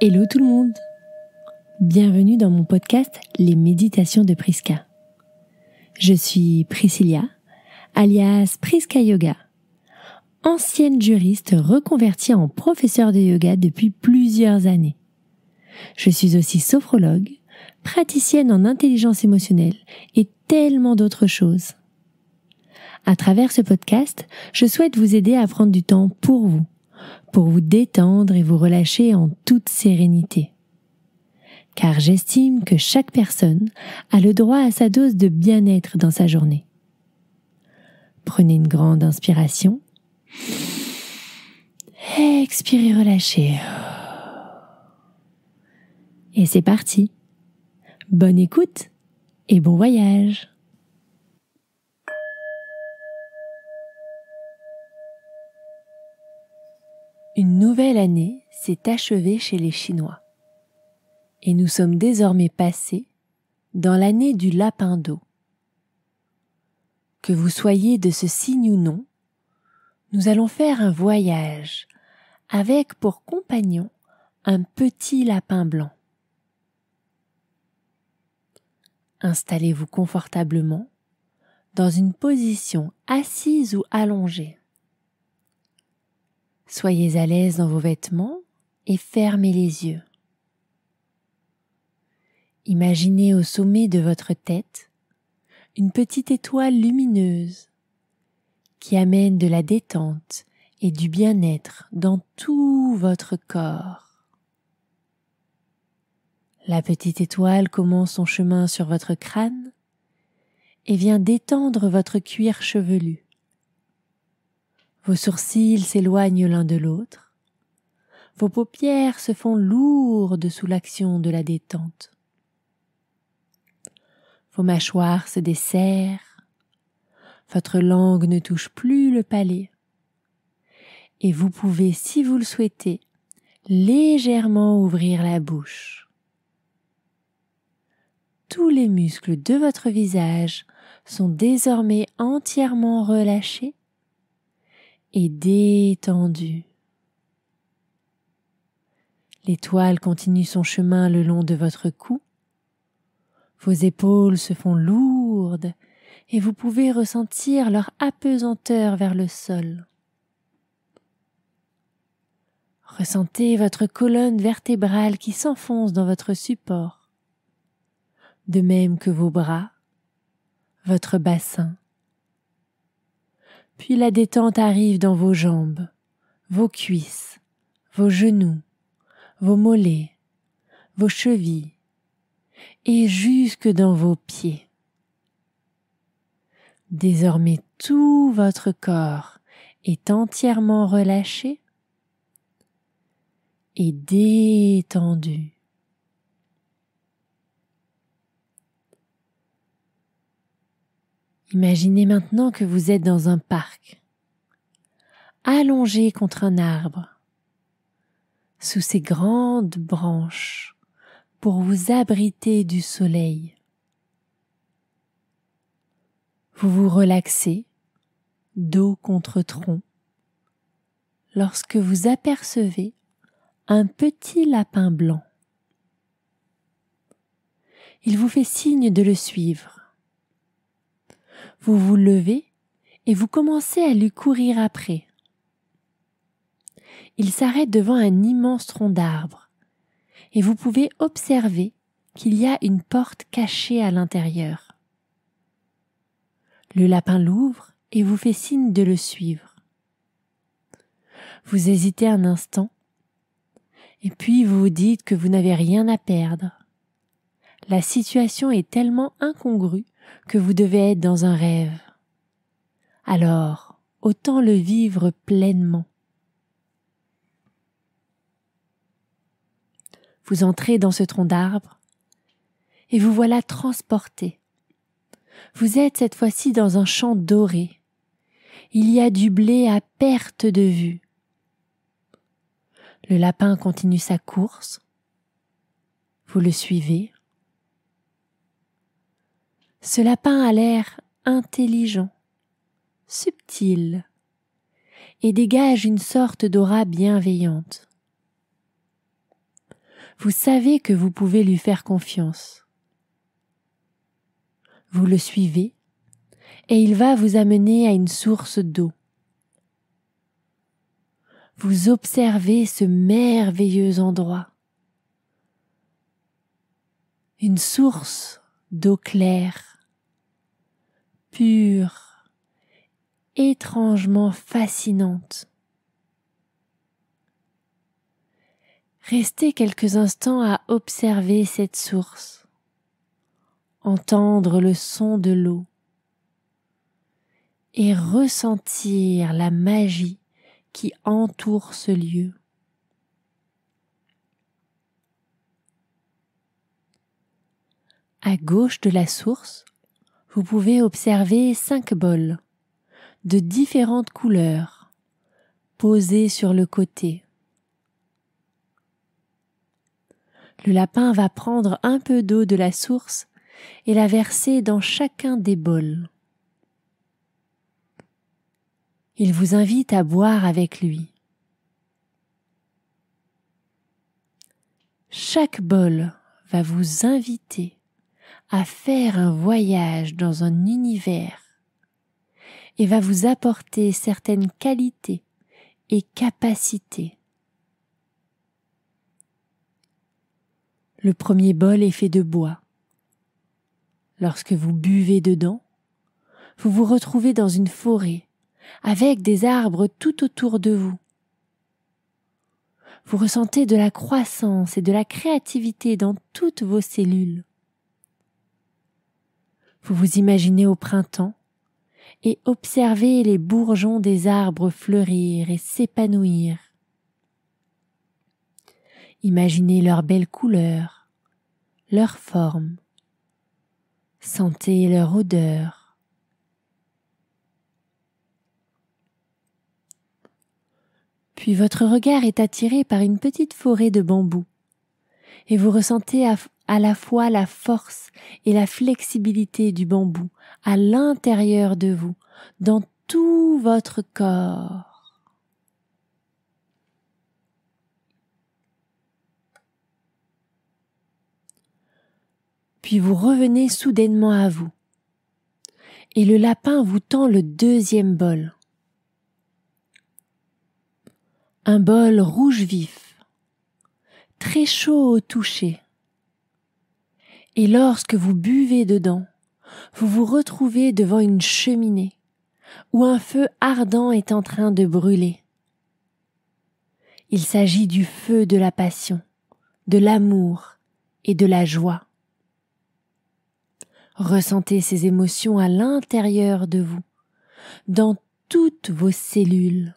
Hello tout le monde! Bienvenue dans mon podcast Les Méditations de Priska. Je suis Priscilla, alias Priska Yoga, ancienne juriste reconvertie en professeure de yoga depuis plusieurs années. Je suis aussi sophrologue, praticienne en intelligence émotionnelle et tellement d'autres choses. À travers ce podcast, je souhaite vous aider à prendre du temps pour vous détendre et vous relâcher en toute sérénité. Car j'estime que chaque personne a le droit à sa dose de bien-être dans sa journée. Prenez une grande inspiration. Expirez, relâchez. Et c'est parti. Bonne écoute et bon voyage. Une nouvelle année s'est achevée chez les Chinois. Et nous sommes désormais passés dans l'année du lapin d'eau. Que vous soyez de ce signe ou non, nous allons faire un voyage avec pour compagnon un petit lapin blanc. Installez-vous confortablement dans une position assise ou allongée. Soyez à l'aise dans vos vêtements et fermez les yeux. Imaginez au sommet de votre tête une petite étoile lumineuse qui amène de la détente et du bien-être dans tout votre corps. La petite étoile commence son chemin sur votre crâne et vient détendre votre cuir chevelu. Vos sourcils s'éloignent l'un de l'autre. Vos paupières se font lourdes sous l'action de la détente. Vos mâchoires se desserrent. Votre langue ne touche plus le palais. Et vous pouvez, si vous le souhaitez, légèrement ouvrir la bouche. Tous les muscles de votre visage sont désormais entièrement relâchés et détendu. L'étoile continue son chemin le long de votre cou. Vos épaules se font lourdes et vous pouvez ressentir leur apesanteur vers le sol. Ressentez votre colonne vertébrale qui s'enfonce dans votre support, de même que vos bras, votre bassin. Puis la détente arrive dans vos jambes, vos cuisses, vos genoux, vos mollets, vos chevilles et jusque dans vos pieds. Désormais tout votre corps est entièrement relâché et détendu. Imaginez maintenant que vous êtes dans un parc, allongé contre un arbre, sous ses grandes branches, pour vous abriter du soleil. Vous vous relaxez, dos contre tronc, lorsque vous apercevez un petit lapin blanc. Il vous fait signe de le suivre. Vous vous levez et vous commencez à lui courir après. Il s'arrête devant un immense tronc d'arbre et vous pouvez observer qu'il y a une porte cachée à l'intérieur. Le lapin l'ouvre et vous fait signe de le suivre. Vous hésitez un instant et puis vous vous dites que vous n'avez rien à perdre. La situation est tellement incongrue que vous devez être dans un rêve. Alors, autant le vivre pleinement. Vous entrez dans ce tronc d'arbre et vous voilà transporté. Vous êtes cette fois-ci dans un champ doré. Il y a du blé à perte de vue. Le lapin continue sa course. Vous le suivez. Ce lapin a l'air intelligent, subtil, et dégage une sorte d'aura bienveillante. Vous savez que vous pouvez lui faire confiance. Vous le suivez et il va vous amener à une source d'eau. Vous observez ce merveilleux endroit. Une source d'eau claire, pure, étrangement fascinante. Restez quelques instants à observer cette source, entendre le son de l'eau et ressentir la magie qui entoure ce lieu. À gauche de la source, vous pouvez observer 5 bols de différentes couleurs posés sur le côté. Le lapin va prendre un peu d'eau de la source et la verser dans chacun des bols. Il vous invite à boire avec lui. Chaque bol va vous inviter à faire un voyage dans un univers et va vous apporter certaines qualités et capacités. Le premier bol est fait de bois. Lorsque vous buvez dedans, vous vous retrouvez dans une forêt avec des arbres tout autour de vous. Vous ressentez de la croissance et de la créativité dans toutes vos cellules. Vous vous imaginez au printemps et observez les bourgeons des arbres fleurir et s'épanouir. Imaginez leurs belles couleurs, leurs formes. Sentez leur odeur. Puis votre regard est attiré par une petite forêt de bambous et vous ressentez à la fois la force et la flexibilité du bambou à l'intérieur de vous, dans tout votre corps. Puis vous revenez soudainement à vous et le lapin vous tend le deuxième bol. Un bol rouge vif, très chaud au toucher. Et lorsque vous buvez dedans, vous vous retrouvez devant une cheminée où un feu ardent est en train de brûler. Il s'agit du feu de la passion, de l'amour et de la joie. Ressentez ces émotions à l'intérieur de vous, dans toutes vos cellules.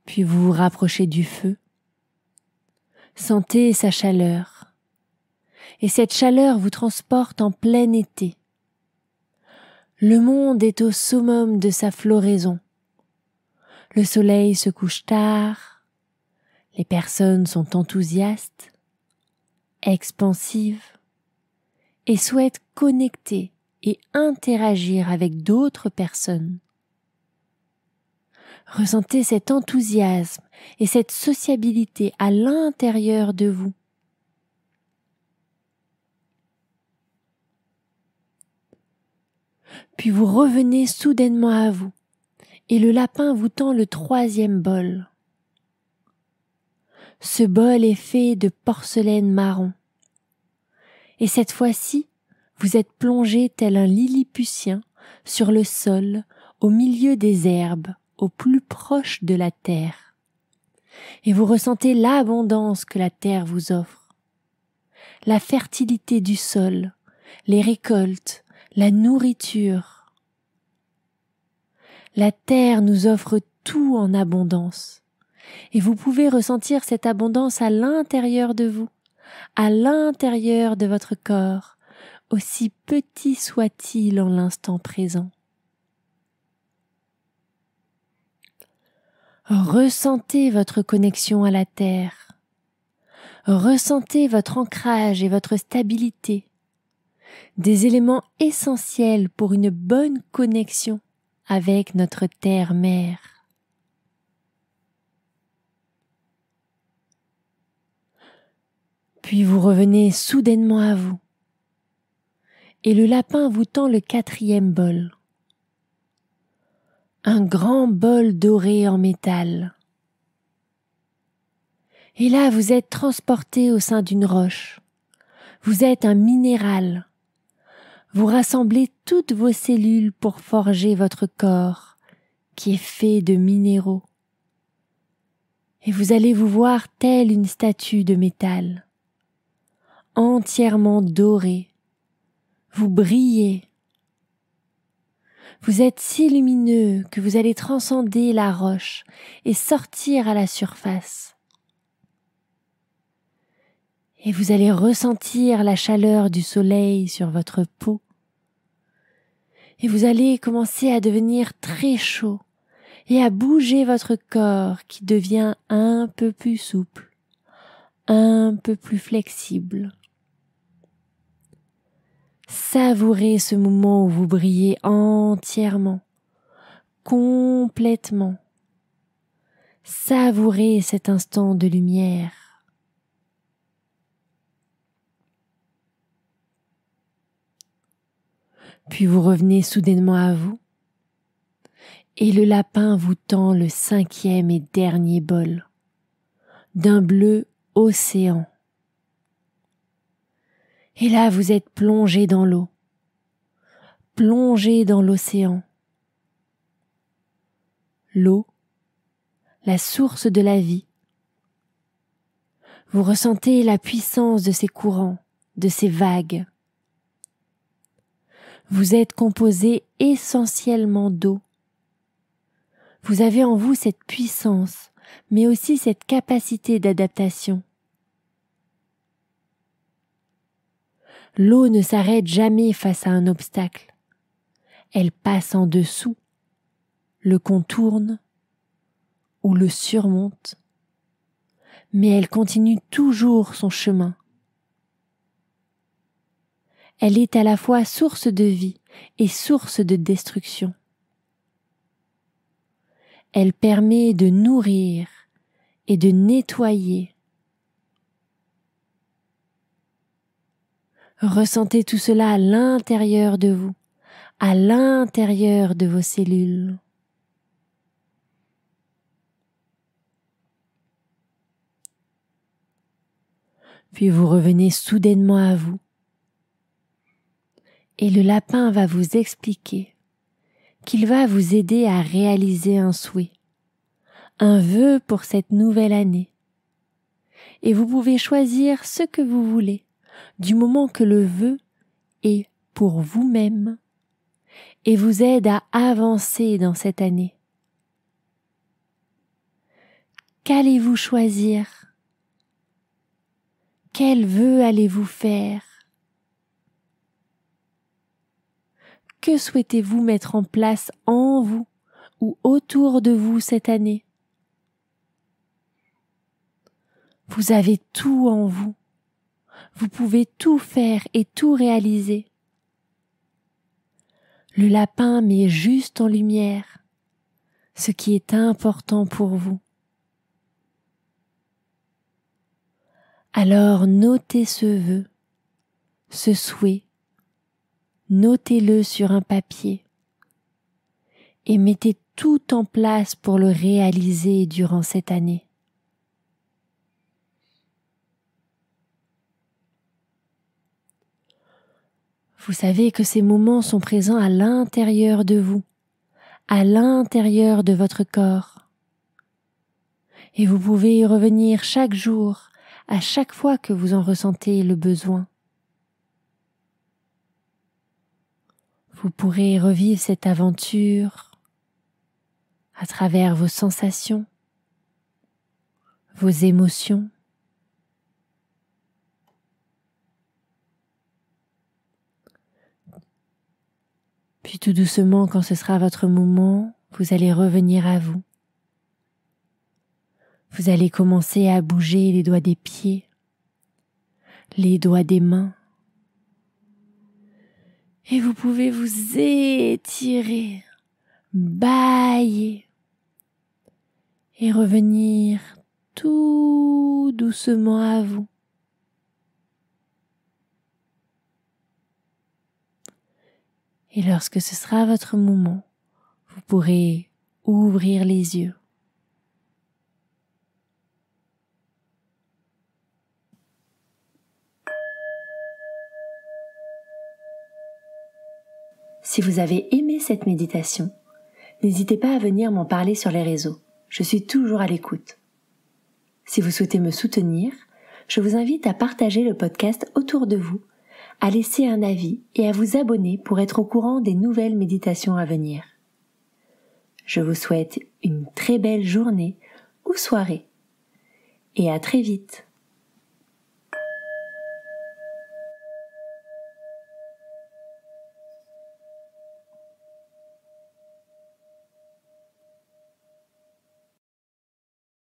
Puis vous vous rapprochez du feu. Sentez sa chaleur. Et cette chaleur vous transporte en plein été. Le monde est au summum de sa floraison. Le soleil se couche tard. Les personnes sont enthousiastes, expansives et souhaitent connecter et interagir avec d'autres personnes. Ressentez cet enthousiasme et cette sociabilité à l'intérieur de vous. Puis vous revenez soudainement à vous et le lapin vous tend le troisième bol. Ce bol est fait de porcelaine marron. Et cette fois-ci, vous êtes plongé tel un lilliputien sur le sol, au milieu des herbes, au plus proche de la terre. Et vous ressentez l'abondance que la terre vous offre. La fertilité du sol, les récoltes, la nourriture. La terre nous offre tout en abondance. Et vous pouvez ressentir cette abondance à l'intérieur de vous, à l'intérieur de votre corps, aussi petit soit-il en l'instant présent. Ressentez votre connexion à la terre. Ressentez votre ancrage et votre stabilité, des éléments essentiels pour une bonne connexion avec notre terre-mère. Puis vous revenez soudainement à vous. Et le lapin vous tend le 4e bol. Un grand bol doré en métal. Et là, vous êtes transporté au sein d'une roche. Vous êtes un minéral. Vous rassemblez toutes vos cellules pour forger votre corps, qui est fait de minéraux. Et vous allez vous voir telle une statue de métal, entièrement dorée. Vous brillez. Vous êtes si lumineux que vous allez transcender la roche et sortir à la surface. Et vous allez ressentir la chaleur du soleil sur votre peau. Et vous allez commencer à devenir très chaud et à bouger votre corps qui devient un peu plus souple, un peu plus flexible. Savourez ce moment où vous brillez entièrement, complètement. Savourez cet instant de lumière. Puis vous revenez soudainement à vous, et le lapin vous tend le 5e et dernier bol, d'un bleu océan. Et là, vous êtes plongé dans l'eau, plongé dans l'océan. L'eau, la source de la vie. Vous ressentez la puissance de ces courants, de ces vagues. Vous êtes composé essentiellement d'eau. Vous avez en vous cette puissance, mais aussi cette capacité d'adaptation. L'eau ne s'arrête jamais face à un obstacle. Elle passe en dessous, le contourne ou le surmonte, mais elle continue toujours son chemin. Elle est à la fois source de vie et source de destruction. Elle permet de nourrir et de nettoyer. Ressentez tout cela à l'intérieur de vous, à l'intérieur de vos cellules. Puis vous revenez soudainement à vous. Et le lapin va vous expliquer qu'il va vous aider à réaliser un souhait, un vœu pour cette nouvelle année. Et vous pouvez choisir ce que vous voulez, du moment que le vœu est pour vous-même et vous aide à avancer dans cette année. Qu'allez-vous choisir? Quel vœu allez-vous faire? Que souhaitez-vous mettre en place en vous ou autour de vous cette année? Vous avez tout en vous. Vous pouvez tout faire et tout réaliser. Le lapin met juste en lumière ce qui est important pour vous. Alors notez ce vœu, ce souhait, notez-le sur un papier et mettez tout en place pour le réaliser durant cette année. Vous savez que ces moments sont présents à l'intérieur de vous, à l'intérieur de votre corps. Et vous pouvez y revenir chaque jour, à chaque fois que vous en ressentez le besoin. Vous pourrez revivre cette aventure à travers vos sensations, vos émotions. Puis tout doucement, quand ce sera votre moment, vous allez revenir à vous. Vous allez commencer à bouger les doigts des pieds, les doigts des mains. Et vous pouvez vous étirer, bâiller et revenir tout doucement à vous. Et lorsque ce sera votre moment, vous pourrez ouvrir les yeux. Si vous avez aimé cette méditation, n'hésitez pas à venir m'en parler sur les réseaux. Je suis toujours à l'écoute. Si vous souhaitez me soutenir, je vous invite à partager le podcast autour de vous, à laisser un avis et à vous abonner pour être au courant des nouvelles méditations à venir. Je vous souhaite une très belle journée ou soirée et à très vite.